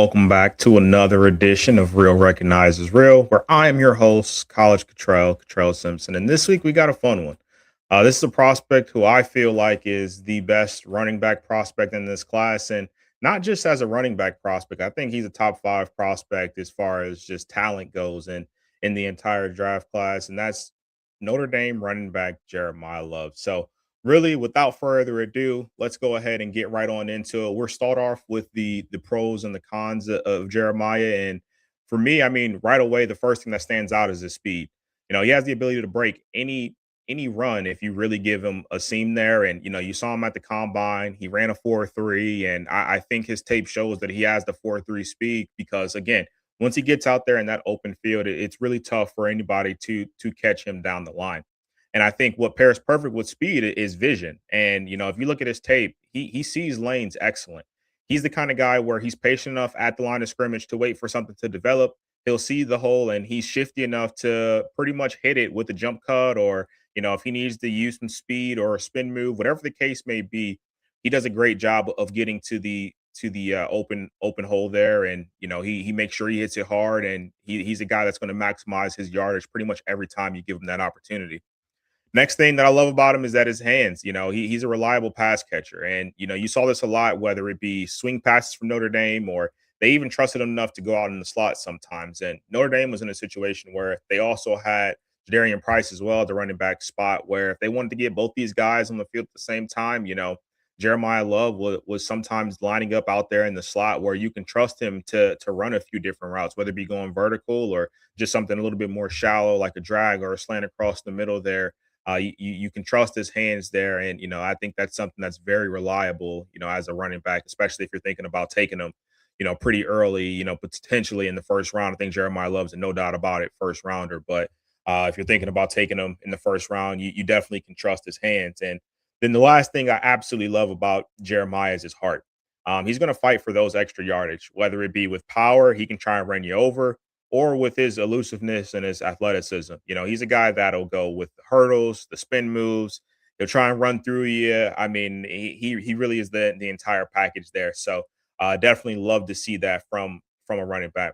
welcome back to another edition of Real Recognizes Real, where I am your host, College Cottrell Simpson. And this week we got a fun one. This is a prospect who I feel like is the best running back prospect in this class. And not just as a running back prospect, I think he's a top five prospect as far as just talent goes in the entire draft class. And that's Notre Dame running back Jeremiah Love. So really, without further ado, let's go ahead and get right on into it. We'll start off with the pros and the cons of Jeremiah. And for me, I mean, right away, the first thing that stands out is his speed. He has the ability to break any run if you really give him a seam there. And you saw him at the combine. He ran a 4.3, and I think his tape shows that he has the 4.3 speed because again, once he gets out there in that open field, it's really tough for anybody to catch him down the line. And I think what pairs perfect with speed is vision. And if you look at his tape, he sees lanes excellent. He's the kind of guy where he's patient enough at the line of scrimmage to wait for something to develop. He'll see the hole and he's shifty enough to pretty much hit it with a jump cut, or if he needs to use some speed or a spin move, whatever the case may be, he does a great job of getting to the open hole there. And he makes sure he hits it hard, and he's a guy that's going to maximize his yardage pretty much every time you give him that opportunity. Next thing that I love about him is that his hands, he's a reliable pass catcher. And, you saw this a lot, whether it be swing passes from Notre Dame or they even trusted him enough to go out in the slot sometimes. And Notre Dame was in a situation where they also had Jadarian Price as well, the running back spot, where if they wanted to get both these guys on the field at the same time, Jeremiah Love was sometimes lining up out there in the slot where you can trust him to run a few different routes, whether it be going vertical or just something a little bit more shallow like a drag or a slant across the middle there. You can trust his hands there, and I think that's something that's very reliable. As a running back, especially if you're thinking about taking him, pretty early. Potentially in the first round. I think Jeremiah Love's a no doubt about it first rounder. But if you're thinking about taking him in the first round, you definitely can trust his hands. And then the last thing I absolutely love about Jeremiah is his heart. He's going to fight for those extra yardage, whether it be with power, he can try and run you over, or with his elusiveness and his athleticism. He's a guy that'll go with the hurdles, the spin moves. He'll try and run through you. I mean, he really is the entire package there. So definitely love to see that from a running back.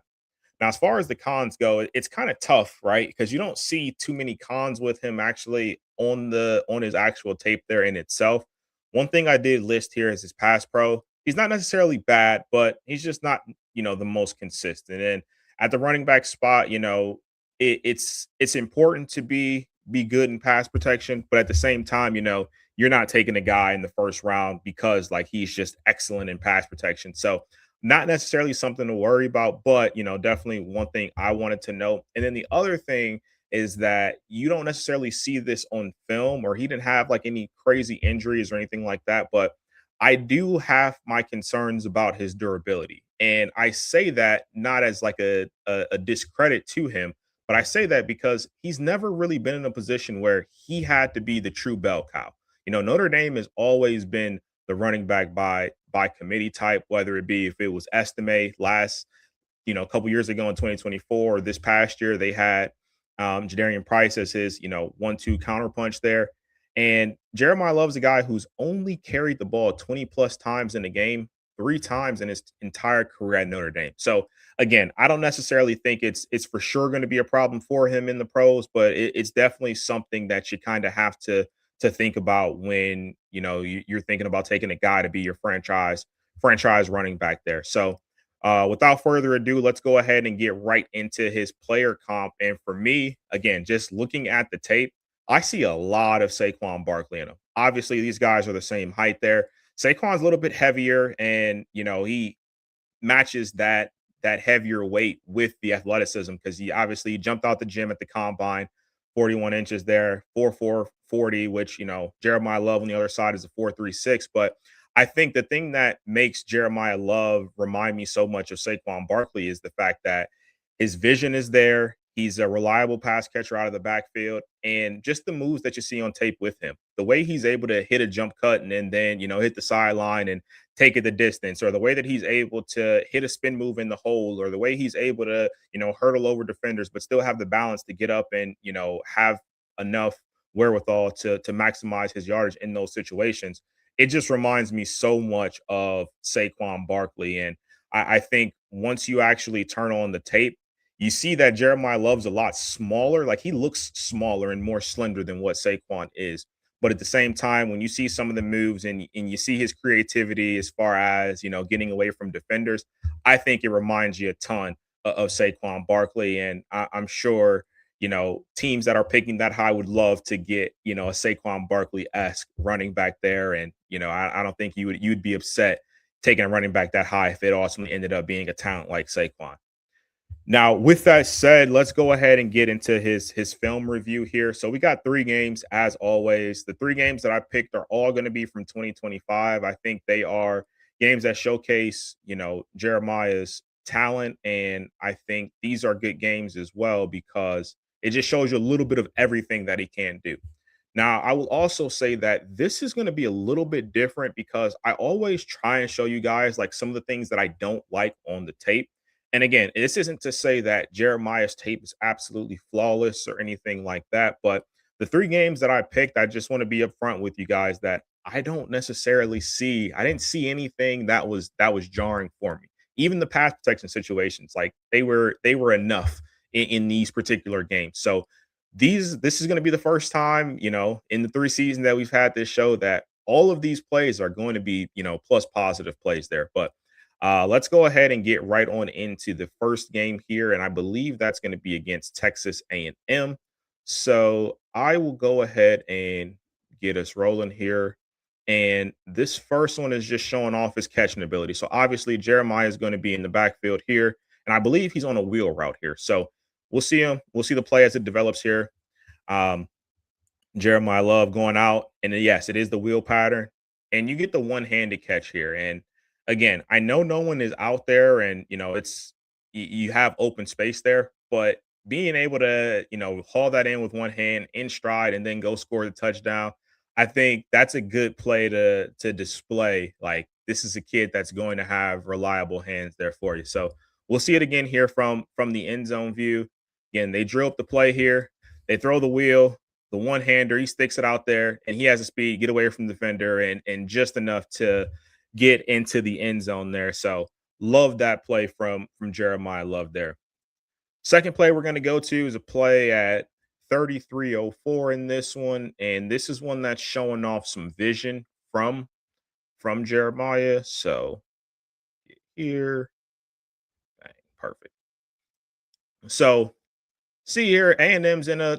Now, as far as the cons go, it's kind of tough, right? Because you don't see too many cons with him actually on his actual tape there in itself. One thing I did list here is his pass pro. He's not necessarily bad, but he's just not, the most consistent. And at the running back spot, it's important to be good in pass protection, but at the same time, you're not taking a guy in the first round because like he's just excellent in pass protection. So not necessarily something to worry about, but definitely one thing I wanted to know. And then the other thing is that you don't necessarily see this on film, or he didn't have like any crazy injuries or anything like that, but I do have my concerns about his durability. And I say that not as like a discredit to him, but I say that because he's never really been in a position where he had to be the true bell cow. Notre Dame has always been the running back by committee type, whether it be if it was Estime last, a couple years ago in 2024, or this past year, they had Jadarian Price as his, 1-2 counterpunch there. And Jeremiah Love's a guy who's only carried the ball 20 plus times in a game, three times in his entire career at Notre Dame. So again, I don't necessarily think it's for sure going to be a problem for him in the pros, but it's definitely something that you kind of have to think about when you're thinking about taking a guy to be your franchise running back there. So without further ado, let's go ahead and get right into his player comp. And for me, again, just looking at the tape, I see a lot of Saquon Barkley in him. Obviously, these guys are the same height there. Saquon's a little bit heavier, and he matches that heavier weight with the athleticism because he obviously jumped out the gym at the combine, 41 inches there, 4.4 40, which Jeremiah Love on the other side is a 4.36. But I think the thing that makes Jeremiah Love remind me so much of Saquon Barkley is the fact that his vision is there. He's a reliable pass catcher out of the backfield, and just the moves that you see on tape with him, the way he's able to hit a jump cut and then hit the sideline and take it the distance, or the way that he's able to hit a spin move in the hole, or the way he's able to hurdle over defenders, but still have the balance to get up and have enough wherewithal to maximize his yardage in those situations. It just reminds me so much of Saquon Barkley. And I think once you actually turn on the tape, you see that Jeremiah Love's a lot smaller. Like he looks smaller and more slender than what Saquon is. But at the same time, when you see some of the moves and you see his creativity as far as getting away from defenders, I think it reminds you a ton of Saquon Barkley. And I'm sure teams that are picking that high would love to get a Saquon Barkley esque running back there. And I don't think you'd be upset taking a running back that high if it ultimately ended up being a talent like Saquon. Now, with that said, let's go ahead and get into his film review here. So we got 3 games as always. The 3 games that I picked are all going to be from 2025. I think they are games that showcase, Jeremiah's talent, and I think these are good games as well because it just shows you a little bit of everything that he can do. Now, I will also say that this is going to be a little bit different because I always try and show you guys like some of the things that I don't like on the tape. And again, this isn't to say that Jeremiah's tape is absolutely flawless or anything like that, but the 3 games that I picked, I just want to be upfront with you guys that I don't necessarily see. I didn't see anything that was jarring for me. Even the pass protection situations, like they were enough in these particular games. So this is going to be the first time, in the 3 seasons that we've had this show that all of these plays are going to be, plus positive plays there. But let's go ahead and get right on into the first game here, and I believe that's going to be against Texas A&M. So I will go ahead and get us rolling here. And this first one is just showing off his catching ability. So obviously Jeremiah is going to be in the backfield here, and I believe he's on a wheel route here. So we'll see him. We'll see the play as it develops here. Um, Jeremiah Love going out, and then, yes, it is the wheel pattern, and you get the one-handed catch here. And again, I know no one is out there, and it's you have open space there, but being able to haul that in with one hand in stride and then go score the touchdown, I think that's a good play to display. Like this is a kid that's going to have reliable hands there for you. So we'll see it again here from the end zone view. Again, they drill up the play here. They throw the one hander, he sticks it out there and he has the speed, get away from the defender and just enough to get into the end zone there. So love that play from Jeremiah Love there. Second play we're going to go to is a play at 33:04 in this one. And this is one that's showing off some vision from Jeremiah. So here, bang, perfect. So see here, A&M's in a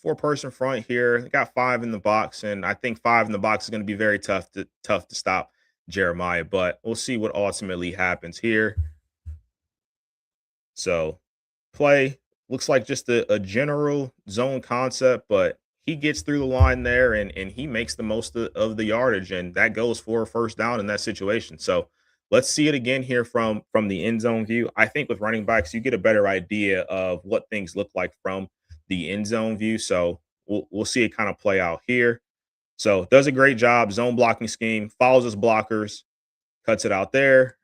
4-person front here. They got 5 in the box, and I think 5 in the box is going to be very tough to stop Jeremiah. But we'll see what ultimately happens here. So play looks like just a general zone concept, but he gets through the line there and he makes the most of the yardage, and that goes for a first down in that situation. So let's see it again here from the end zone view. I think with running backs, you get a better idea of what things look like from the end zone view. So we'll see it kind of play out here. So does a great job, zone blocking scheme, follows his blockers, cuts it out there,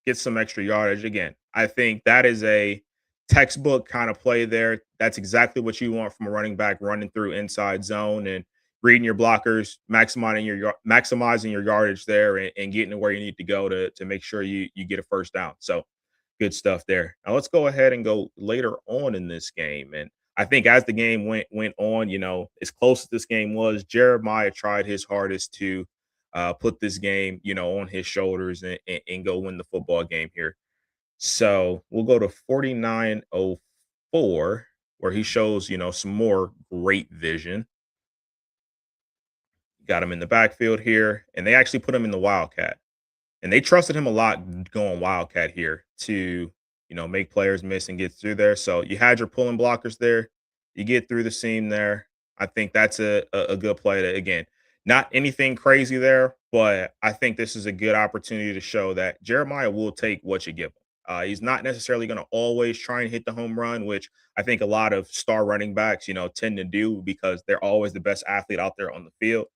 get some extra yardage. Again, I think that is a textbook kind of play there. That's exactly what you want from a running back running through inside zone and reading your blockers, maximizing your yardage there, and getting to where you need to go to make sure you get a first down. So good stuff there. Now let's go ahead and go later on in this game. And I think as the game went on, as close as this game was, Jeremiah tried his hardest to put this game, on his shoulders and go win the football game here. So we'll go to 49:04, where he shows, some more great vision. Got him in the backfield here, and they actually put him in the Wildcat. And they trusted him a lot going Wildcat here to, make players miss and get through there. So you had your pulling blockers there. You get through the seam there. I think that's a good play to, again, not anything crazy there, but I think this is a good opportunity to show that Jeremiah will take what you give him. He's not necessarily going to always try and hit the home run, which I think a lot of star running backs, tend to do because they're always the best athlete out there on the field.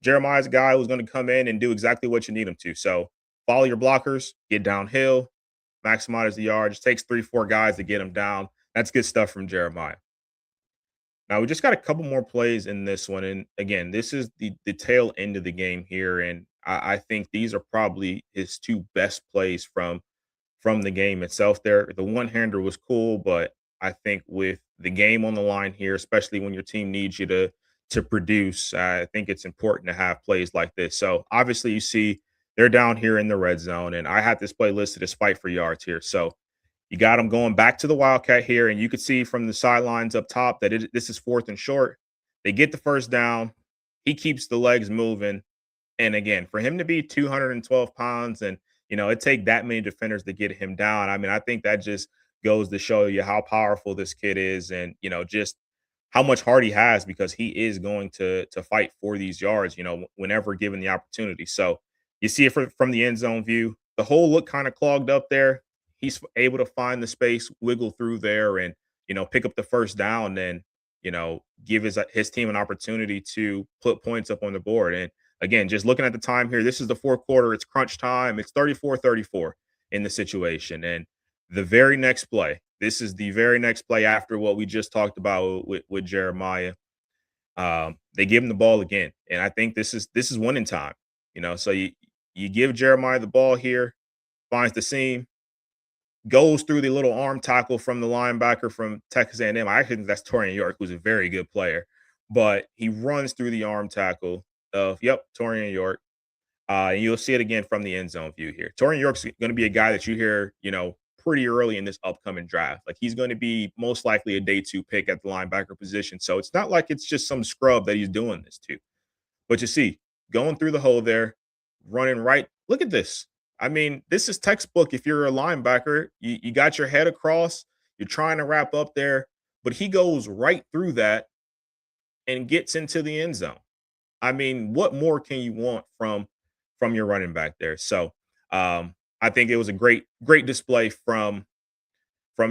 Jeremiah's a guy who's going to come in and do exactly what you need him to. So follow your blockers, get downhill, maximize the yards. Takes 3, 4 guys to get him down. That's good stuff from Jeremiah. Now we just got a couple more plays in this one, and again, this is the tail end of the game here, and I think these are probably his 2 best plays from from the game itself there. The one-hander was cool, but I think with the game on the line here, especially when your team needs you to produce, I think it's important to have plays like this. So obviously you see they're down here in the red zone, and I have this play listed as fight for yards here. So you got them going back to the Wildcat here, and you could see from the sidelines up top that this is fourth and short. They get the first down. He keeps the legs moving. And again, for him to be 212 pounds and, it take that many defenders to get him down. I mean, I think that just goes to show you how powerful this kid is and, just how much heart he has because he is going to fight for these yards, whenever given the opportunity. So you see it from the end zone view. The hole looked kind of clogged up there. He's able to find the space, wiggle through there, and pick up the first down and give his team an opportunity to put points up on the board. And again, just looking at the time here, this is the fourth quarter. It's crunch time. It's 34-34 in the situation. And the very next play, this is the very next play after what we just talked about with Jeremiah. They give him the ball again. And I think this is winning time. So you give Jeremiah the ball here, finds the seam, goes through the little arm tackle from the linebacker from Texas A&M. I actually think that's Torian York, who's a very good player. But he runs through the arm tackle of, Torian York. And you'll see it again from the end zone view here. Torian York's going to be a guy that you hear, pretty early in this upcoming draft. Like he's going to be most likely a day two pick at the linebacker position. So it's not like it's just some scrub that he's doing this to. But you see, going through the hole there, running right. Look at this. I mean, this is textbook. If you're a linebacker, you got your head across, you're trying to wrap up there, but he goes right through that and gets into the end zone. I mean, what more can you want from your running back there? So I think it was a great display from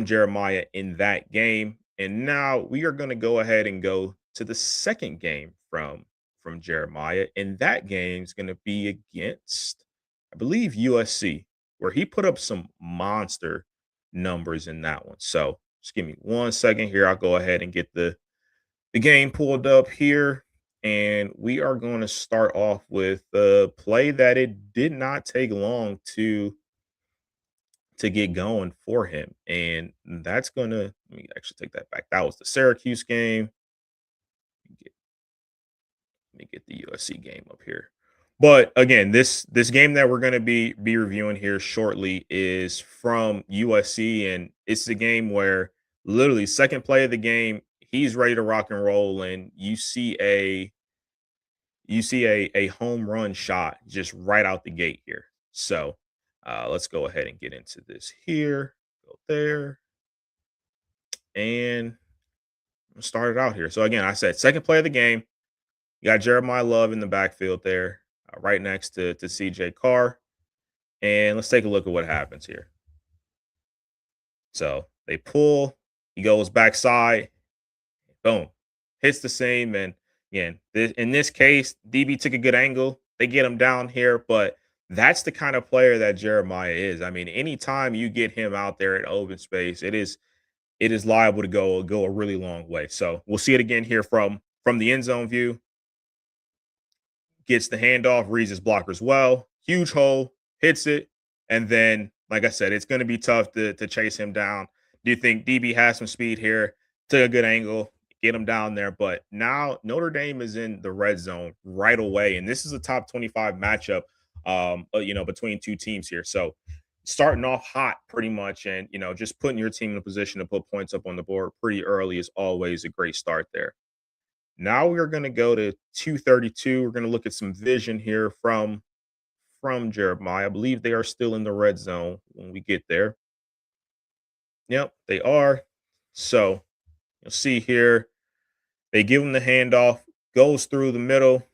Jeremiah in that game. And now we are going to go ahead and go to the second game from Jeremiah. And that game is going to be against, I believe, USC, where he put up some monster numbers in that one. So just give me 1 second here. I'll go ahead and get the game pulled up here. And we are going to start off with a play that it did not take long to get going for him. And that's gonna let me actually take that back. That was the Syracuse game. Get, let me get the USC game up here. But again, this game that we're gonna be reviewing here shortly is from USC, and it's the game where literally second play of the game, he's ready to rock and roll, and you see a home run shot just right out the gate here. So let's go ahead and get into this here. Go there and start it out here. So again, I said second play of the game. You got Jeremiah Love in the backfield there, right next to CJ Carr. And let's take a look at what happens here. So they pull, he goes backside, boom, hits the seam. And again, in this case, DB took a good angle. They get him down here, but that's the kind of player that Jeremiah is. I mean, anytime you get him out there in open space, it is liable to go a really long way. So we'll see it again here from the end zone view. Gets the handoff, reads his blockers well. Huge hole, hits it, and then, like I said, it's going to be tough to chase him down. Do you think DB has some speed here? Took a good angle, get him down there. But now Notre Dame is in the red zone right away, and this is a top 25 matchup, between two teams here. So starting off hot pretty much, and just putting your team in a position to put points up on the board pretty early is always a great start there. Now we're going to go to 232. We're going to look at some vision here from Jeremiah. I believe they are still in the red zone when we get there. Yep, they are. So you'll see here, they give him the handoff, goes through the middle,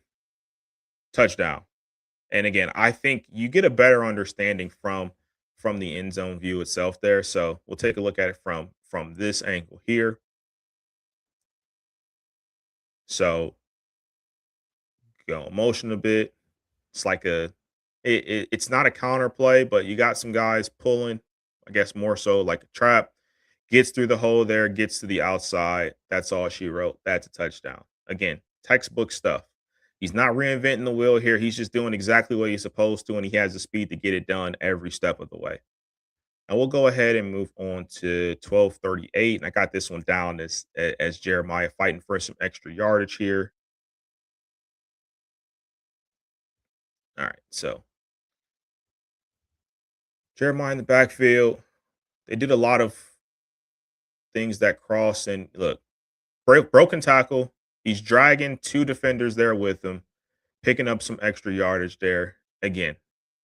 touchdown. And again, I think you get a better understanding from the end zone view itself there. So we'll take a look at it from this angle here. So go motion a bit. It's like it's not a counter play, but you got some guys pulling, I guess more so like a trap. Gets through the hole there, gets to the outside. That's all she wrote. That's a touchdown. Again, textbook stuff. He's not reinventing the wheel here. He's just doing exactly what he's supposed to, and he has the speed to get it done every step of the way. And we'll go ahead and move on to 12:38. And I got this one down as Jeremiah fighting for some extra yardage here. All right. So Jeremiah in the backfield. They did a lot of things that cross and look, broken tackle. He's dragging two defenders there with him, picking up some extra yardage there. Again,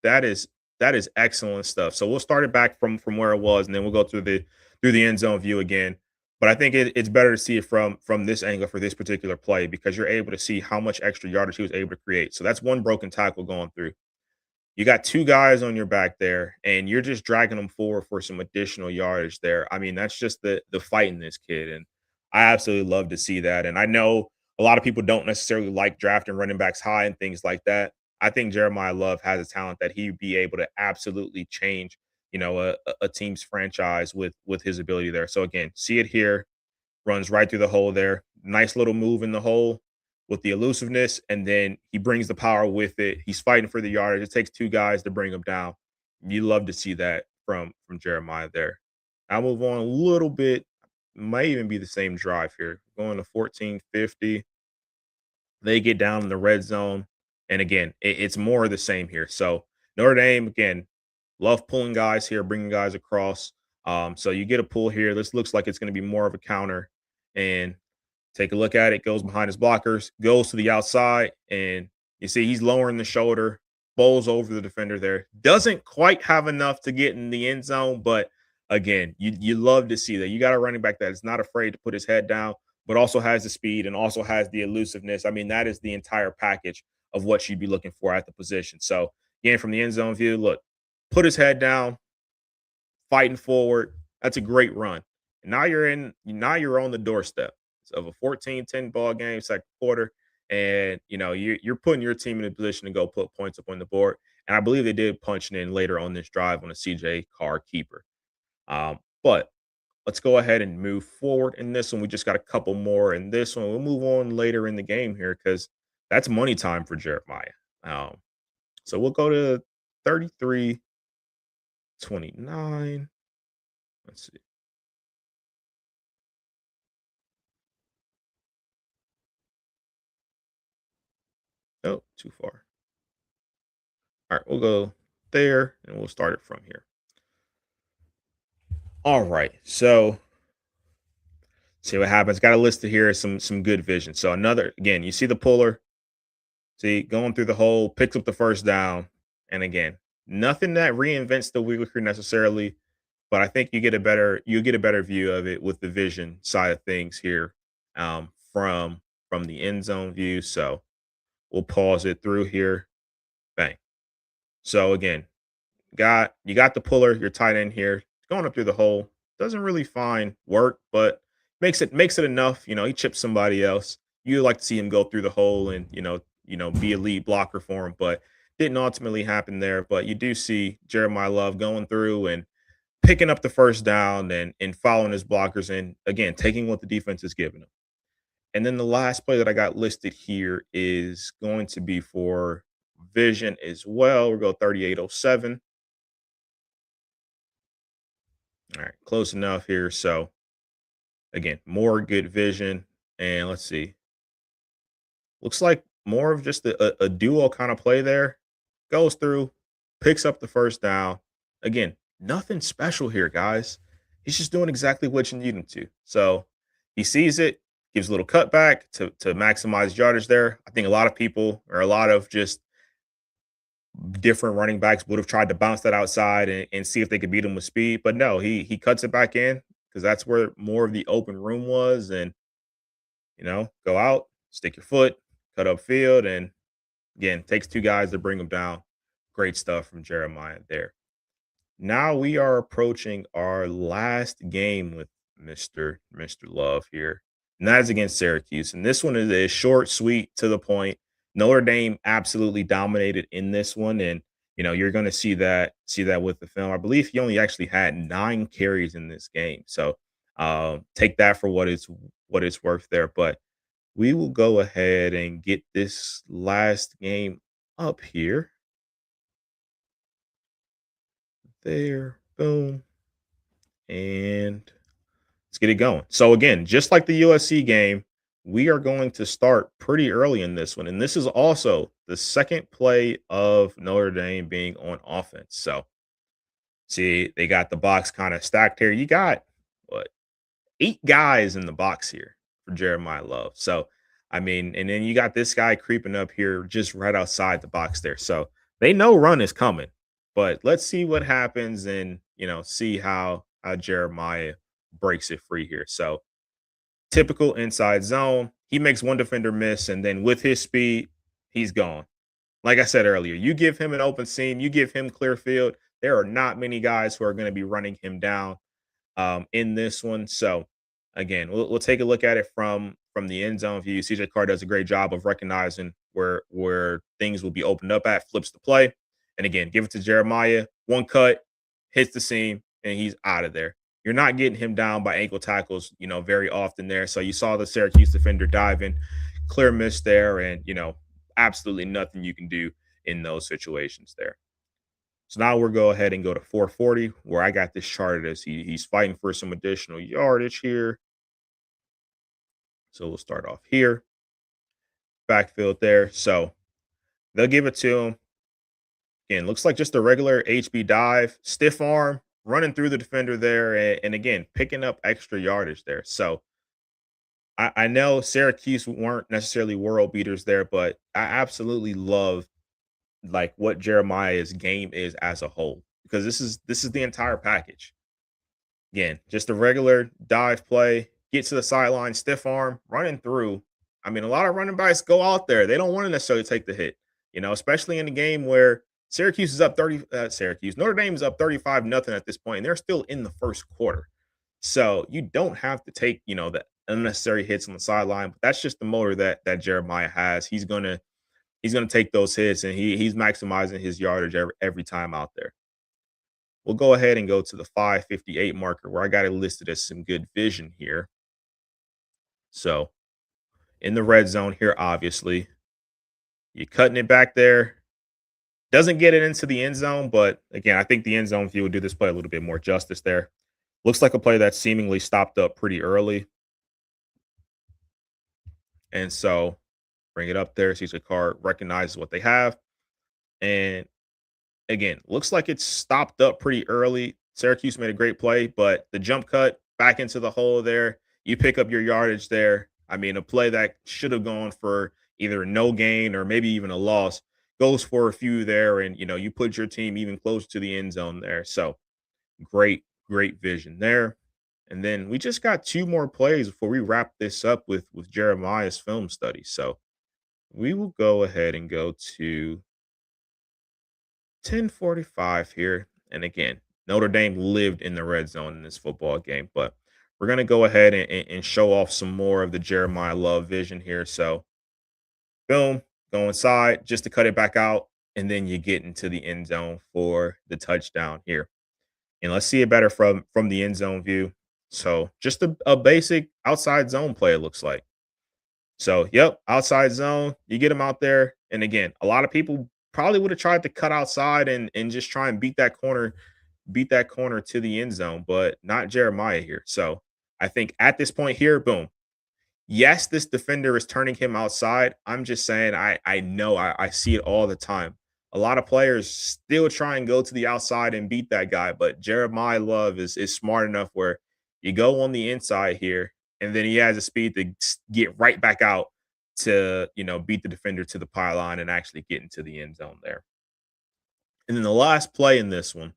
that is that is excellent stuff. So we'll start it back from where it was, and then we'll go through the end zone view again. But I think it's better to see it from this angle for this particular play because you're able to see how much extra yardage he was able to create. So that's one broken tackle going through. You got 2 guys on your back there, and you're just dragging them forward for some additional yardage there. I mean, that's just the fight in this kid, and I absolutely love to see that, and I know a lot of people don't necessarily like drafting running backs high and things like that. I think Jeremiah Love has a talent that he'd be able to absolutely change, a team's franchise with his ability there. So again, see it here, runs right through the hole there. Nice little move in the hole with the elusiveness, and then he brings the power with it. He's fighting for the yardage. It takes 2 guys to bring him down. You love to see that from Jeremiah there. I'll move on a little bit. Might even be the same drive here. Going to 14:50. They get down in the red zone, and again, it's more of the same here. So Notre Dame again, love pulling guys here, bringing guys across. So you get a pull here. This looks like it's going to be more of a counter, and take a look at it, goes behind his blockers, goes to the outside, and you see he's lowering the shoulder, bowls over the defender there. Doesn't quite have enough to get in the end zone, but again, you love to see that. You got a running back that is not afraid to put his head down, but also has the speed and also has the elusiveness. I mean, that is the entire package of what you'd be looking for at the position. So again, from the end zone view, look, put his head down, fighting forward. That's a great run. And now you're on the doorstep of a 14-10 ball game, second quarter. And you're putting your team in a position to go put points up on the board. And I believe they did punch it in later on this drive on a CJ Carr keeper. But let's go ahead and move forward in this one. We just got a couple more in this one. We'll move on later in the game here because that's money time for Jeremiah. So we'll go to 33-29. Let's see. Oh, too far. All right, we'll go there and we'll start it from here. All right. So see what happens. Got a listed here some good vision. So another again, you see the puller, see going through the hole, picks up the first down. And again, nothing that reinvents the wheel here necessarily, but I think you get a better view of it with the vision side of things here from the end zone view. So we'll pause it through here. Bang. So again, you got the puller, your tight end here, going up through the hole. Doesn't really find work, but makes it enough. He chips somebody else. You like to see him go through the hole and be a lead blocker for him, but didn't ultimately happen there. But you do see Jeremiah Love going through and picking up the first down and following his blockers and again taking what the defense is giving him. And then the last play that I got listed here is going to be for vision as well. We'll go 3807. All right, close enough here. So again, more good vision. And let's see. Looks like more of just a duo kind of play there. Goes through, picks up the first down. Again, nothing special here, guys. He's just doing exactly what you need him to. So he sees it, gives a little cutback to maximize yardage there. I think a lot of people or a lot of just different running backs would have tried to bounce that outside and see if they could beat him with speed. But no, he cuts it back in because that's where more of the open room was. And go out, stick your foot, cut up field, and again, takes 2 guys to bring him down. Great stuff from Jeremiah there. Now we are approaching our last game with Mr. Love here, and that is against Syracuse. And this one is short, sweet, to the point. Notre Dame absolutely dominated in this one, and you're going to see that with the film. I believe he only actually had 9 carries in this game, so take that for what it's worth there. But we will go ahead and get this last game up here. There, boom. And let's get it going. So again, just like the USC game, we are going to start pretty early in this one. And this is also the second play of Notre Dame being on offense. So see, they got the box kind of stacked here. You got what, 8 guys in the box here for Jeremiah Love. So I mean, and then you got this guy creeping up here just right outside the box there. So they know run is coming. But let's see what happens and see how Jeremiah breaks it free here. So typical inside zone. He makes one defender miss, and then with his speed, he's gone. Like I said earlier, you give him an open seam, you give him clear field. There are not many guys who are going to be running him down in this one. So again, we'll take a look at it from the end zone view. CJ Carr does a great job of recognizing where things will be opened up at, flips the play, and again, give it to Jeremiah. One cut, hits the seam, and he's out of there. You're not getting him down by ankle tackles, very often there. So you saw the Syracuse defender dive in, clear miss there, and absolutely nothing you can do in those situations there. So now we'll go ahead and go to 440, where I got this charted as he's fighting for some additional yardage here. So we'll start off here, backfield there. So they'll give it to him. Again, looks like just a regular HB dive, stiff arm, running through the defender there, and again, picking up extra yardage there. So I know Syracuse weren't necessarily world beaters there, but I absolutely love like what Jeremiah's game is as a whole because this is the entire package. Again, just a regular dive play, get to the sideline, stiff arm, running through. I mean, a lot of running backs go out there. They don't want to necessarily take the hit, especially in a game where Syracuse is up 30. Notre Dame is up 35 nothing at this point, and they're still in the first quarter. So you don't have to take, the unnecessary hits on the sideline. But that's just the motor that Jeremiah has. He's gonna take those hits, and he's maximizing his yardage every time out there. We'll go ahead and go to the 558 marker where I got it listed as some good vision here. So in the red zone here, obviously, you're cutting it back there. Doesn't get it into the end zone, but again, I think the end zone view will do this play a little bit more justice there. Looks like a play that seemingly stopped up pretty early. And so bring it up there. CJ Carr recognizes what they have. And again, looks like it's stopped up pretty early. Syracuse made a great play, but the jump cut back into the hole there, you pick up your yardage there. I mean, a play that should have gone for either no gain or maybe even a loss goes for a few there, and you put your team even close to the end zone there. So great vision there. And then we just got 2 more plays before we wrap this up with Jeremiah's film study. So we will go ahead and go to 10:45 here. And again, Notre Dame lived in the red zone in this football game, but we're going to go ahead and show off some more of the Jeremiah Love vision here. So, boom, go inside just to cut it back out. And then you get into the end zone for the touchdown here. And let's see it better from the end zone view. So, just a basic outside zone play, it looks like. So, yep, outside zone. You get him out there. And again, a lot of people probably would have tried to cut outside and just try and beat that corner to the end zone, but not Jeremiah here. So I think at this point here, boom. Yes, this defender is turning him outside. I'm just saying I know I see it all the time. A lot of players still try and go to the outside and beat that guy, but Jeremiah Love is smart enough where you go on the inside here, and then he has the speed to get right back out to beat the defender to the pylon and actually get into the end zone there. And then the last play in this one,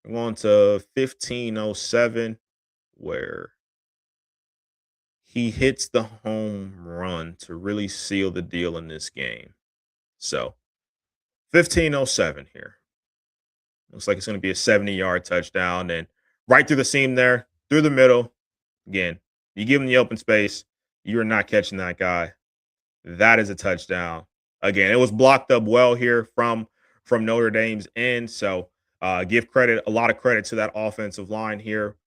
we're going to 15:07, where he hits the home run to really seal the deal in this game. So 15:07 here. Looks like it's going to be a 70-yard touchdown, and right through the seam there, through the middle. Again, you give him the open space, you are not catching that guy. That is a touchdown. Again, it was blocked up well here from Notre Dame's end. So give credit, a lot of credit to that offensive line here.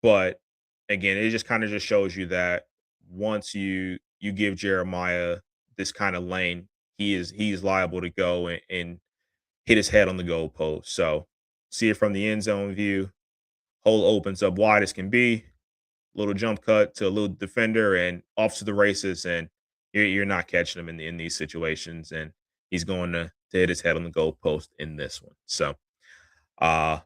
But again, it just kind of just shows you that once you give Jeremiah this kind of lane, he's liable to go and hit his head on the goalpost. So see it from the end zone view. hole opens up wide as can be, little jump cut to a little defender and off to the races, and you're not catching him in these situations, and he's going to hit his head on the goalpost in this one. So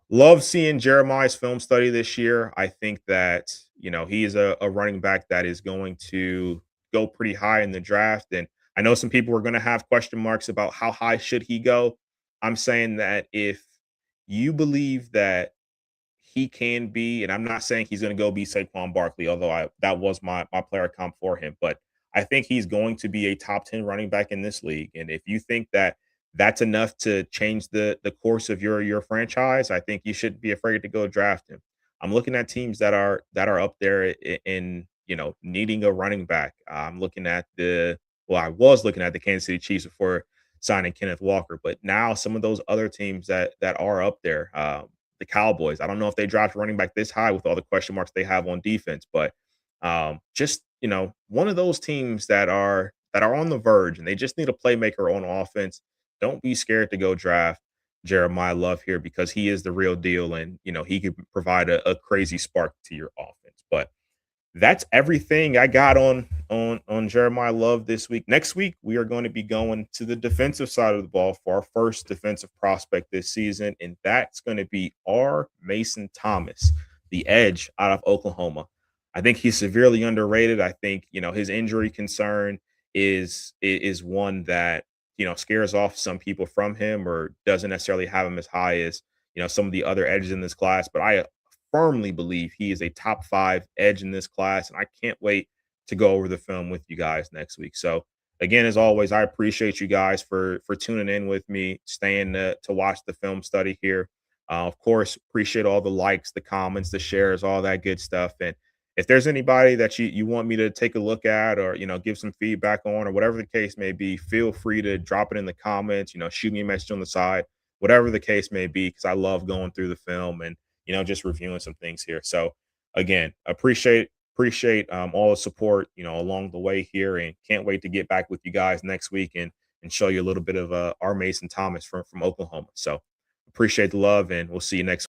love seeing Jeremiah's film study this year. I think that, he is a running back that is going to go pretty high in the draft. And I know some people are going to have question marks about how high should he go. I'm saying that if you believe that he can be, and I'm not saying he's going to go be Saquon Barkley, although that was my player comp for him, but I think he's going to be a top 10 running back in this league. And if you think that that's enough to change the course of your franchise, I think you shouldn't be afraid to go draft him. I'm looking at teams that are up there in needing a running back. I'm looking at I was looking at the Kansas City Chiefs before signing Kenneth Walker, but now some of those other teams that are up there. The Cowboys. I don't know if they draft a running back this high with all the question marks they have on defense, but just one of those teams that are on the verge and they just need a playmaker on offense. Don't be scared to go draft Jeremiah Love here because he is the real deal, and he could provide a crazy spark to your offense. But that's everything I got on Jeremiah Love this week. Next week, we are going to be going to the defensive side of the ball for our first defensive prospect this season, and that's going to be R. Mason Thomas, the edge out of Oklahoma. I think he's severely underrated. I think his injury concern is one that scares off some people from him or doesn't necessarily have him as high as some of the other edges in this class. But I firmly believe he is a top 5 edge in this class, and I can't wait to go over the film with you guys next week. So again, as always, I appreciate you guys for tuning in with me, staying to watch the film study here. Of course, appreciate all the likes, the comments, the shares, all that good stuff. And if there's anybody that you want me to take a look at or give some feedback on or whatever the case may be, feel free to drop it in the comments. Shoot me a message on the side, whatever the case may be, because I love going through the film and just reviewing some things here. So again, appreciate all the support, along the way here, and can't wait to get back with you guys next week and show you a little bit of R. Mason Thomas from Oklahoma. So appreciate the love, and we'll see you next